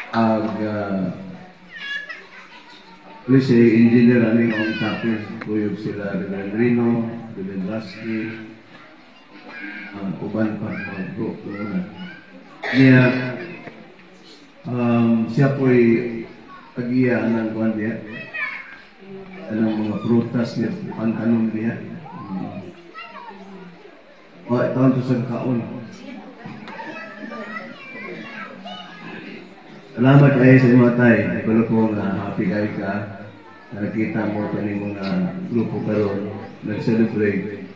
ag please engineer aning ang tapis kuyog sila Reverend Rino, Reverend Rusty, uban pa mga group na niya siya po'y tagiya ng kuwan diya anong mga prutas niya pantanom diya taon to sa kaon. Salamat kayo sa mga tayo. Ikulo ko nga happy kayo ka. Nakita mo pa ng mga grupo karon nag-celebrate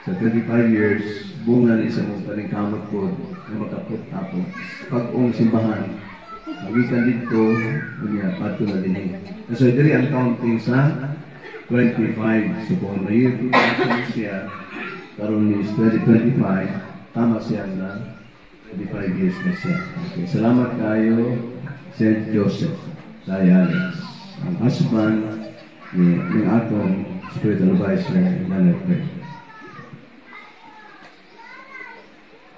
sa 25 years bunga ng isang mong paningkamot po na makapot-tapos. Pag-ong simbahan, magikan dito, niya, pato na din. So, dili ang counting sa 25. So, kung na year 2000 siya, karon is 2025, tama siya na 25 years na siya. Okay, salamat kayo, St. Joseph, Tay Alex, ang husband ng atong spiritual advisor, Nanay Fred.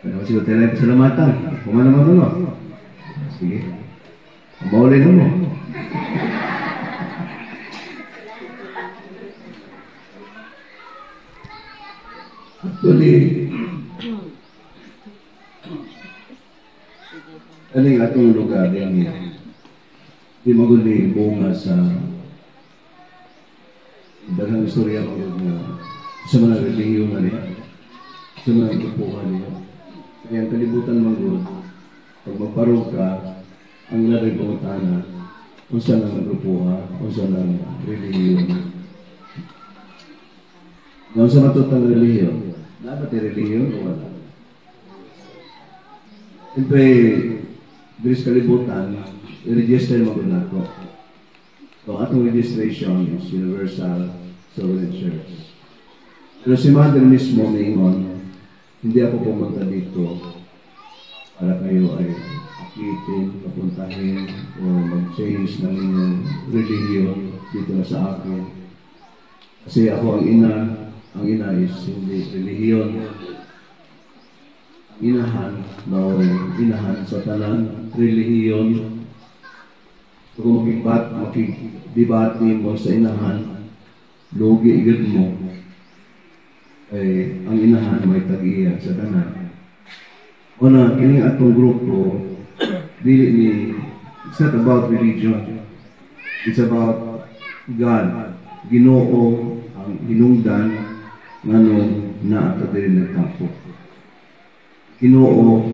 Ano siya tayo pasalamatan? Kumana mo ito, sige. Maulin mo. Actually, ano yung atong lugar yan di maguli bunga sa daghang istorya ko sa mga relihiyon na niya, sa mga ipupuhan niya. Kaya ang kalibutan magod, pag magparong ka, ang laring pangutana, kung saan ang nagpupuha, kung saan ang relihiyon. Ngayon sa matutang relihiyon, dapat yung relihiyon o wala? Siyempre, bilis kalibutan, i-register mo na ako. So, atong registration is Universal Sovereign Church. Pero si Mother mismo ngayon, hindi ako pumunta dito para kayo ay akitin, papuntahin, o mag-change ng inyong religion dito na sa akin. Kasi ako ang ina is hindi religion. Inahan sa talang relihiyon. Kung makikidebate mo sa inahan, lugi igad mo, ay ang inahan may tag-iya sa tanan. Una, kining atong grupo, it's not about religion. It's about God. Ginoo ang hinungdan nga nung naata din nagtapo. Ginoo